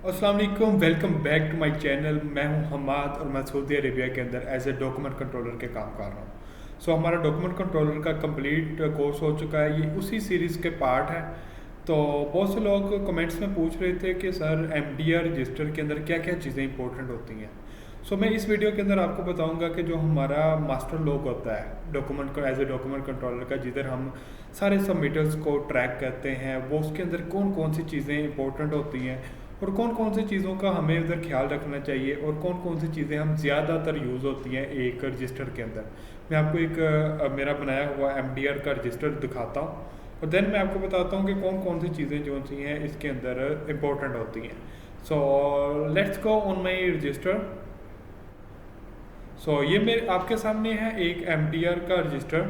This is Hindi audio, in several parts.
अस्सलाम वालेकुम, welcome back to my channel. मैं हूं हमाद और मैं सऊदी अरेबिया के अंदर एज ए डॉक्यूमेंट कंट्रोलर के काम कर रहा हूं। हमारा डॉक्यूमेंट कंट्रोलर का कंप्लीट कोर्स हो चुका है, ये उसी सीरीज़ के पार्ट है। तो बहुत से लोग कमेंट्स में पूछ रहे थे कि सर एमडीआर रजिस्टर के अंदर क्या क्या चीज़ें इंपॉर्टेंट होती हैं। मैं इस वीडियो के अंदर आपको बताऊंगा कि जो हमारा मास्टर लॉग होता है document as a document controller का, जिधर हम सारे सबमिटर्स को ट्रैक करते हैं, वो उसके अंदर कौन कौन सी चीज़ें इंपॉर्टेंट होती हैं और कौन कौन सी चीज़ों का हमें उधर ख्याल रखना चाहिए और कौन कौन सी चीज़ें हम ज़्यादातर यूज़ होती हैं एक रजिस्टर के अंदर। मैं आपको एक मेरा बनाया हुआ एमडीआर का रजिस्टर दिखाता हूँ और देन मैं आपको बताता हूँ कि कौन कौन सी चीज़ें जो सी हैं इसके अंदर इम्पोर्टेंट होती हैं। Let's go on my register. ये मेरे आपके सामने है एक एमडीआर का रजिस्टर।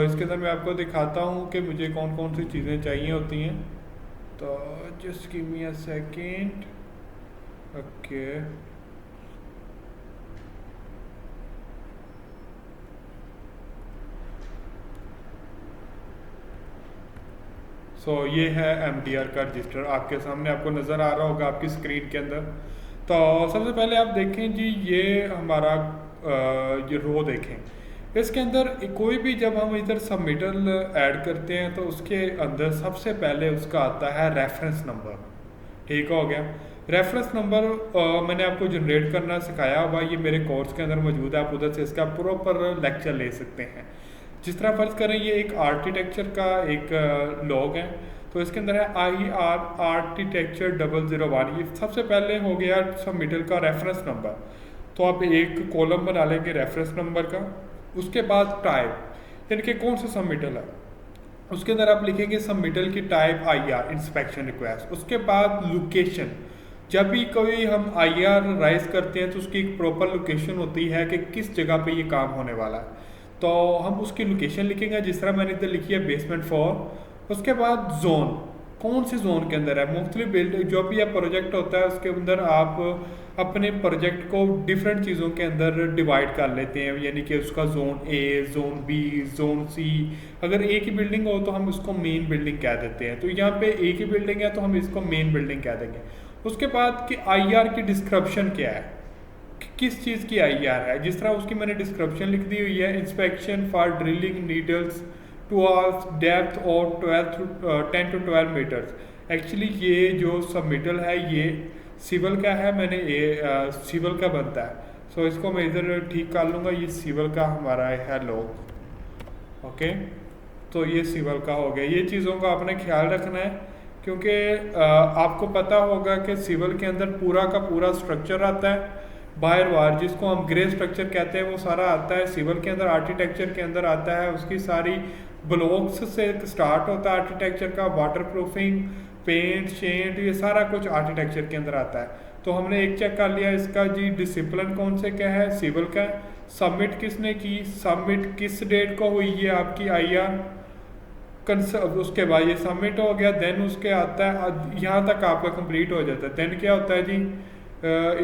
इसके अंदर मैं आपको दिखाता हूँ कि मुझे कौन कौन सी चीज़ें चाहिए होती हैं। तो just give me a second. Okay, ये है एमडीआर का रजिस्टर आपके सामने, आपको नज़र आ रहा होगा आपकी स्क्रीन के अंदर। तो सबसे पहले आप देखें जी, ये हमारा ये रो देखें। इसके अंदर कोई भी जब हम इधर सबमिटल ऐड करते हैं तो उसके अंदर सबसे पहले उसका आता है रेफरेंस नंबर। ठीक हो गया। रेफरेंस नंबर मैंने आपको जनरेट करना सिखाया हुआ, ये मेरे कोर्स के अंदर मौजूद है, आप उधर से इसका प्रॉपर लेक्चर ले सकते हैं। जिस तरह फ़र्ज़ करें ये एक आर्किटेक्चर का एक लॉग है, तो इसके अंदर है IR आर्किटेक्चर 001। ये सबसे पहले हो गया सबमिटल का रेफरेंस नंबर। तो आप एक कॉलम बना लेंगे रेफरेंस नंबर का। उसके बाद टाइप, यानी कि कौन सा सबमिटल है, उसके अंदर आप लिखेंगे सबमिटल की टाइप IR इंस्पेक्शन रिक्वेस्ट। उसके बाद लोकेशन, जब भी कोई हम IR राइज करते हैं तो उसकी एक प्रॉपर लोकेशन होती है कि किस जगह पे ये काम होने वाला है, तो हम उसकी लोकेशन लिखेंगे जिस तरह मैंने इधर लिखी है बेसमेंट 4। उसके बाद जोन, कौन से जोन के अंदर है। मुख्तलिफ बिल्ड जो भी आप प्रोजेक्ट होता है उसके अंदर आप अपने प्रोजेक्ट को डिफरेंट चीज़ों के अंदर डिवाइड कर लेते हैं, यानी कि उसका zone A, zone B, zone C। अगर एक ही बिल्डिंग हो तो हम उसको मेन बिल्डिंग कह देते हैं, तो यहाँ पे एक ही बिल्डिंग है तो हम इसको मेन बिल्डिंग कह देंगे। उसके बाद कि IR की डिस्क्रिप्शन क्या है, किस चीज़ की IR है। जिस तरह उसकी मैंने डिस्क्रिप्शन लिख दी हुई है, inspection for drilling needles to depth और 10 to 12 मीटर्स। एक्चुअली ये जो सबमिटल है ये सिविल का है, मैंने ये सिविल का बनता है। इसको मैं इधर ठीक कर लूँगा, ये सिविल का हमारा है लॉग। ओके, तो ये सिविल का हो गया। ये चीज़ों का आपने ख्याल रखना है क्योंकि आपको पता होगा कि सिविल के अंदर पूरा का पूरा स्ट्रक्चर आता है, बाहर वार जिसको हम ग्रे स्ट्रक्चर कहते हैं वो सारा आता है सिविल के अंदर। आर्किटेक्चर के अंदर आता है, उसकी सारी ब्लॉक्स से स्टार्ट होता है आर्किटेक्चर का, वाटर प्रूफिंग, पेंट, शेंट, ये सारा कुछ आर्किटेक्चर के अंदर आता है। तो हमने एक चेक कर लिया इसका जी, डिसिप्लिन कौन से क्या है, सिविल का। सबमिट किसने की, सबमिट किस डेट को हुई है आपकी IR, उसके बाद ये सबमिट हो गया। देन उसके आता है, यहाँ तक आपका कंप्लीट हो जाता है। देन क्या होता है जी,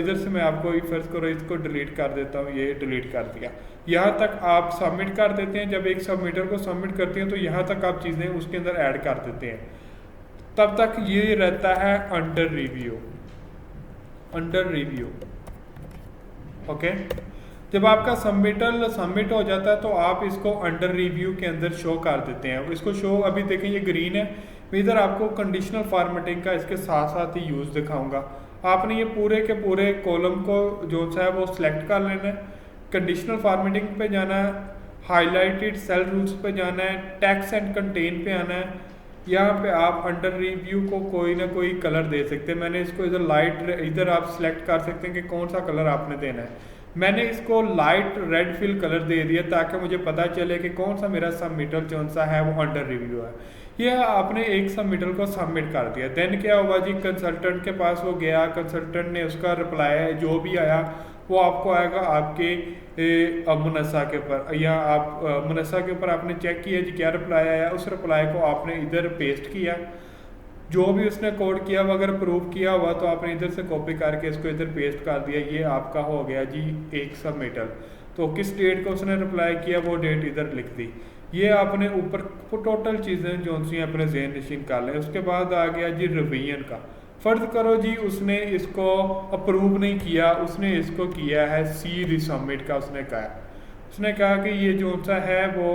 इधर से मैं आपको फर्ज करो इसको डिलीट कर देता हूँ, ये डिलीट कर दिया। यहाँ तक आप सबमिट कर देते हैं। जब एक सबमिटर को सबमिट करते हैं तो यहाँ तक आप चीज़ें उसके अंदर ऐड कर देते हैं। तब तक ये रहता है under review, under review. Okay, जब आपका सबमिटल सबमिट हो जाता है तो आप इसको अंडर रिव्यू के अंदर शो कर देते हैं। इसको शो, अभी देखें ये ग्रीन है, मैं इधर आपको कंडीशनल फॉर्मेटिंग का इसके साथ साथ ही यूज़ दिखाऊंगा। आपने ये पूरे के पूरे कॉलम को जो सा है वो सिलेक्ट कर लेना है, कंडीशनल फॉर्मेटिंग पे जाना है, हाईलाइटेड सेल रूल्स पे जाना है, टेक्स्ट एंड कंटेन पे आना है। यहाँ पे आप अंडर रिव्यू को कोई ना कोई कलर दे सकते हैं। मैंने इसको इधर लाइट, इधर आप सिलेक्ट कर सकते हैं कि कौन सा कलर आपने देना है। मैंने इसको लाइट रेड फिल कलर दे दिया ताकि मुझे पता चले कि कौन सा मेरा सबमिटल जो सा है वो अंडर रिव्यू है। ये आपने एक सबमिटल को सबमिट कर दिया। देन क्या हुआ जी, कंसल्टेंट के पास वो गया, कंसल्टेंट ने उसका रिप्लाई जो भी आया वो आपको आएगा आपके मुनस्सा के ऊपर, या आप मुनस्सा के ऊपर आपने चेक किया जी क्या रिप्लाई आया, उस रिप्लाई को आपने इधर पेस्ट किया। जो भी उसने कोड किया वो अगर प्रूव किया हुआ तो आपने इधर से कॉपी करके इसको इधर पेस्ट कर दिया। ये आपका हो गया जी एक सबमिटल। तो किस डेट को उसने रिप्लाई किया वो डेट इधर लिख दी। ये आपने ऊपर टोटल चीज़ें जो सी अपने ज़हन नशीन कर लें। उसके बाद आ गया जी रिवीजन का। फ़र्ज़ करो जी उसने इसको अप्रूव नहीं किया, उसने इसको किया है सी रिसबमिट का, उसने कहा कि ये जो सा है वो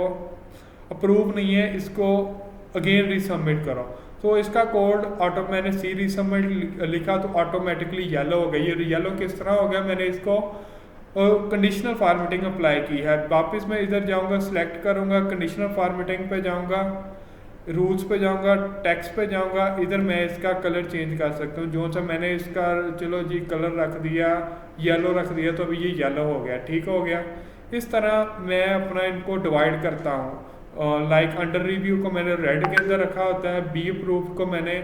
अप्रूव नहीं है, इसको अगेन रिसबमिट करो। तो इसका कोड मैंने सी रिसबमिट लिखा तो ऑटोमेटिकली येलो हो गया। ये येलो किस तरह हो गया, मैंने इसको कंडीशनल फॉर्मेटिंग अप्लाई की है। वापस मैं इधर जाऊंगा, सिलेक्ट करूंगा, कंडीशनल फॉर्मेटिंग पे जाऊंगा, रूल्स पे जाऊंगा, टेक्स्ट पे जाऊंगा, इधर मैं इसका कलर चेंज कर सकता हूँ। जो सा मैंने इसका चलो जी कलर रख दिया, येलो रख दिया, तो अभी ये येलो हो गया, ठीक हो गया। इस तरह मैं अपना इनको डिवाइड करता हूँ। लाइक अंडर रिव्यू को मैंने रेड के अंदर रखा होता है, बी अप्रूव को मैंने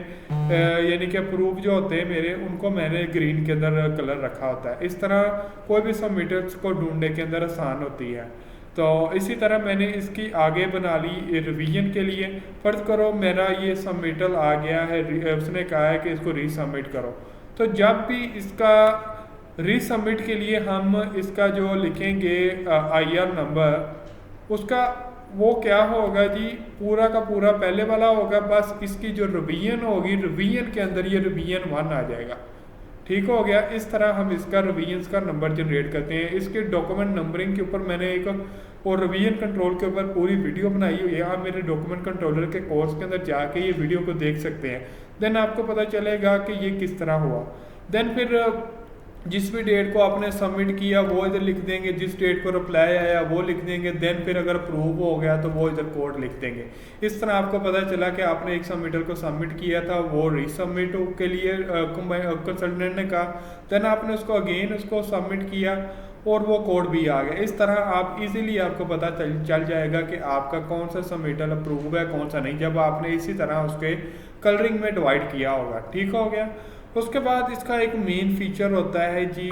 यानी कि अप्रूव जो होते हैं मेरे, उनको मैंने ग्रीन के अंदर कलर रखा होता है। इस तरह कोई भी सबमिटर्स को ढूंढने के अंदर आसान होती है। तो इसी तरह मैंने इसकी आगे बना ली रिवीजन के लिए। फ़र्ज़ करो मेरा ये सबमिटल आ गया है, उसने कहा है कि इसको रीसबमिट करो। तो जब भी इसका रीसबमिट के लिए हम इसका जो लिखेंगे IR नंबर, उसका वो क्या होगा जी, पूरा का पूरा पहले वाला होगा, बस इसकी जो रिवीजन होगी, रिवीजन के अंदर ये रिवीजन 1 आ जाएगा, ठीक हो गया। इस तरह हम इसका रिवीजन का नंबर जनरेट करते हैं। इसके डॉक्यूमेंट नंबरिंग के ऊपर मैंने एक और रिवीजन कंट्रोल के ऊपर पूरी वीडियो बनाई हुई है। आप मेरे डॉक्यूमेंट कंट्रोलर के कोर्स के अंदर जाके ये वीडियो को देख सकते हैं। देन आपको पता चलेगा कि ये किस तरह हुआ। देन फिर जिस भी डेट को आपने सबमिट किया वो इधर लिख देंगे, जिस डेट को रिप्लाई आया वो लिख देंगे। देन फिर अगर अप्रूव हो गया तो वो इधर कोड लिख देंगे। इस तरह आपको पता चला कि आपने एक सबमिटर को सबमिट किया था, वो रीसबमिट के लिए कंसल्टेंट ने कहा, देन आपने उसको अगेन उसको सबमिट किया और वो कोड भी आ गया। इस तरह आप इजीली आपको पता चल जाएगा कि आपका कौन सा सबमिटल अप्रूव है, कौन सा नहीं, जब आपने इसी तरह उसके कलरिंग में डिवाइड किया होगा, ठीक हो गया। उसके बाद इसका एक मेन फीचर होता है जी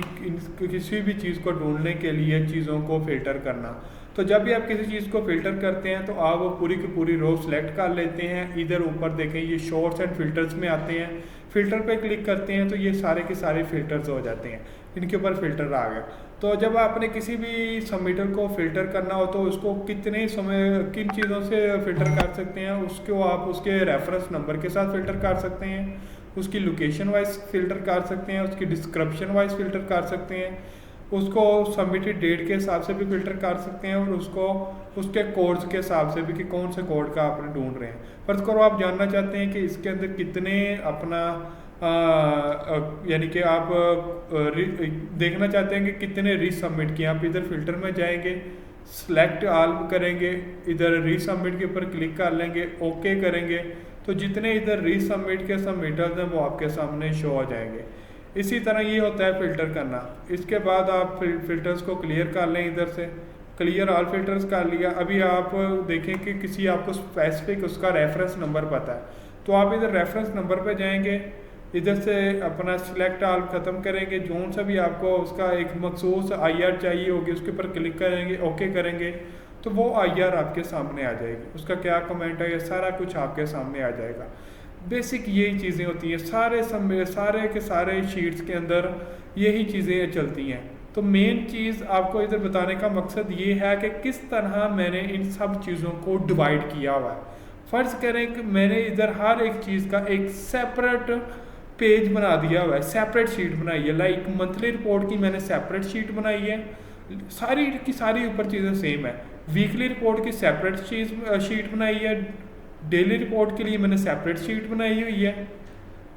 किसी भी चीज़ को ढूंढने के लिए चीज़ों को फ़िल्टर करना। तो जब भी आप किसी चीज़ को फ़िल्टर करते हैं तो आप वो पूरी की पूरी रो सेलेक्ट कर लेते हैं। इधर ऊपर देखें ये शॉर्ट्स एंड फिल्टर्स में आते हैं, फ़िल्टर पे क्लिक करते हैं तो ये सारे के सारे फ़िल्टर्स हो जाते हैं, इनके ऊपर फ़िल्टर आ गया। तो जब आपने किसी भी सबमिटर को फ़िल्टर करना हो तो उसको कितने समय किन चीज़ों से फ़िल्टर कर सकते हैं, उसको आप उसके रेफरेंस नंबर के साथ फ़िल्टर कर सकते हैं, उसकी लोकेशन वाइज फ़िल्टर कर सकते हैं, उसकी डिस्क्रिप्शन वाइज फ़िल्टर कर सकते हैं, उसको सबमिटेड डेट के हिसाब से भी फ़िल्टर कर सकते हैं, और उसको उसके कोड्स के हिसाब से भी कि कौन से कोड का आपने ढूंढ रहे हैं। फर्ज करो आप जानना चाहते हैं कि इसके अंदर कितने अपना यानी कि आप देखना चाहते हैं कि कितने रीसबमिट किए, आप इधर फ़िल्टर में जाएंगे, सेलेक्ट ऑल करेंगे, इधर रीसबमिट के ऊपर क्लिक कर लेंगे, ओके करेंगे, तो जितने इधर रीसबमिट के सबमिटर्स हैं वो आपके सामने शो हो जाएंगे। इसी तरह ये होता है फ़िल्टर करना। इसके बाद आप फ़िल्टर्स को क्लियर कर लें, इधर से क्लियर ऑल फ़िल्टर्स कर लिया। अभी आप देखें कि किसी आपको स्पेसिफिक उसका रेफरेंस नंबर पता है, तो आप इधर रेफरेंस नंबर पे जाएंगे, इधर से अपना सिलेक्ट ऑल ख़त्म करेंगे, जोन सा भी आपको उसका एक मखसूस IR चाहिए होगी उसके ऊपर क्लिक करेंगे, ओके करेंगे, तो वो IR आपके सामने आ जाएगी, उसका क्या कमेंट है ये सारा कुछ आपके सामने आ जाएगा। बेसिक यही चीज़ें होती हैं, सारे के सारे शीट्स के अंदर यही चीज़ें चलती हैं। तो मेन चीज़ आपको इधर बताने का मकसद ये है कि किस तरह मैंने इन सब चीज़ों को डिवाइड किया हुआ है। फ़र्ज़ करें कि मैंने इधर हर एक चीज़ का एक सेपरेट पेज बना दिया हुआ है, सेपरेट शीट बनाई है। लाइक मंथली रिपोर्ट की मैंने सेपरेट शीट बनाई है, सारी की सारी ऊपर चीज़ें सेम है। वीकली रिपोर्ट की सेपरेट शीट बनाई है, डेली रिपोर्ट के लिए मैंने सेपरेट शीट बनाई हुई है,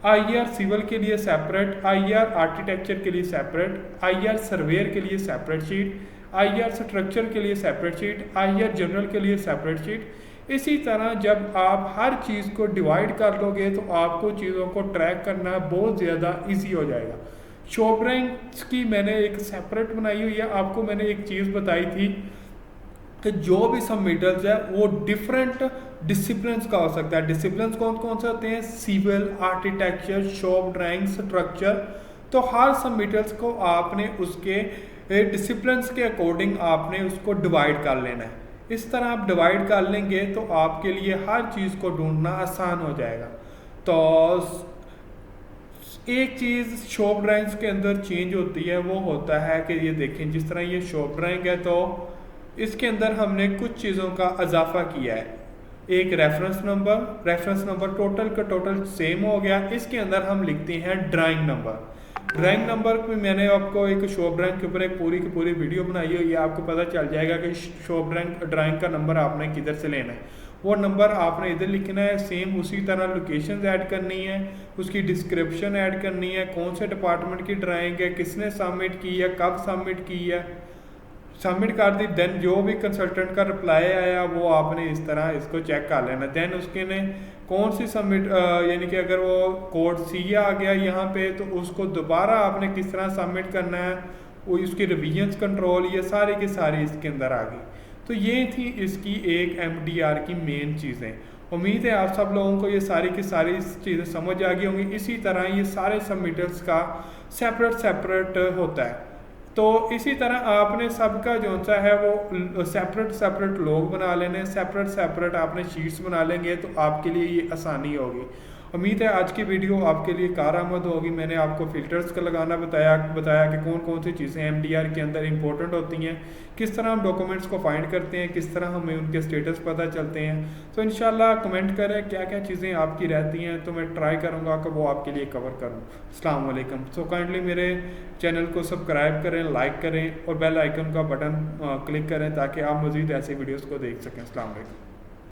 IR सिविल के लिए सेपरेट, IR आर्किटेक्चर के लिए सेपरेट, IR सर्वेयर के लिए सेपरेट शीट, IR स्ट्रक्चर के लिए सेपरेट शीट, IR जनरल के लिए सेपरेट शीट। इसी तरह जब आप हर चीज़ को डिवाइड कर लोगे तो आपको चीज़ों को ट्रैक करना बहुत ज़्यादा ईजी हो जाएगा। शॉप रैंक्स की मैंने एक सेपरेट बनाई हुई है। आपको मैंने एक चीज़ बताई थी कि जो भी सबमिटर्स है वो डिफरेंट डिसिप्लिन्स का हो सकता है। डिसिप्लिन्स कौन कौन से होते हैं? Civil, architecture, shop drawing, structure. तो हर सबमिटर्स को आपने उसके डिसिप्लिन्स के अकॉर्डिंग आपने उसको डिवाइड कर लेना है। इस तरह आप डिवाइड कर लेंगे तो आपके लिए हर चीज़ को ढूंढना आसान हो जाएगा। तो एक चीज़ शॉप ड्राइंग्स के अंदर चेंज होती है, वो होता है कि ये देखें जिस तरह ये शॉप ड्राइंग है तो इसके अंदर हमने कुछ चीज़ों का इजाफा किया है। एक रेफरेंस नंबर टोटल का टोटल सेम हो गया। इसके अंदर हम लिखते हैं ड्राइंग नंबर में मैंने आपको एक शॉप ड्राइंग के ऊपर एक पूरी की पूरी वीडियो बनाई है, ये आपको पता चल जाएगा कि शॉप ड्राइंग का नंबर आपने किधर से लेना है। वो नंबर आपने इधर लिखना है। सेम उसी तरह लोकेशंस ऐड करनी है, उसकी डिस्क्रिप्शन ऐड करनी है, कौन से डिपार्टमेंट की ड्राइंग है, किसने सबमिट की है, कब सबमिट की है, सबमिट कर दी। देन जो भी कंसल्टेंट का रिप्लाई आया वो आपने इस तरह इसको चेक कर लेना। देन उसके ने कौन सी सबमिट यानी कि अगर वो कोड सी आ गया यहाँ पे तो उसको दोबारा आपने किस तरह सबमिट करना है, वो उसकी रिवीजन्स कंट्रोल, ये सारी की सारी इसके अंदर आ गई। तो ये थी इसकी एक MDR की मेन चीज़ें। उम्मीद है आप सब लोगों को ये सारी की सारी चीज़ें समझ आ गई होंगी। इसी तरह ये सारे सबमिटर्स का सेपरेट होता है। तो इसी तरह आपने सबका जो सा है वो सेपरेट लोग बना लेने, सेपरेट आपने शीट्स बना लेंगे तो आपके लिए ये आसानी होगी। उम्मीद है आज की वीडियो आपके लिए कारआमद होगी। मैंने आपको फ़िल्टर्स का लगाना बताया कि कौन कौन सी चीज़ें MDR के अंदर इंपॉर्टेंट होती हैं, किस तरह हम डॉक्यूमेंट्स को फाइंड करते हैं, किस तरह हमें उनके स्टेटस पता चलते हैं। तो इंशाल्लाह कमेंट करें क्या क्या चीज़ें आपकी रहती हैं, तो मैं ट्राई करूँगा कि वो आपके लिए कवर करूँ। अस्सलाम वालेकुम। सो काइंडली मेरे चैनल को सब्सक्राइब करें, लाइक करें और बेल आइकन का बटन क्लिक करें ताकि आप मज़ीद ऐसे वीडियोज़ को देख सकें। अस्सलाम वालेकुम।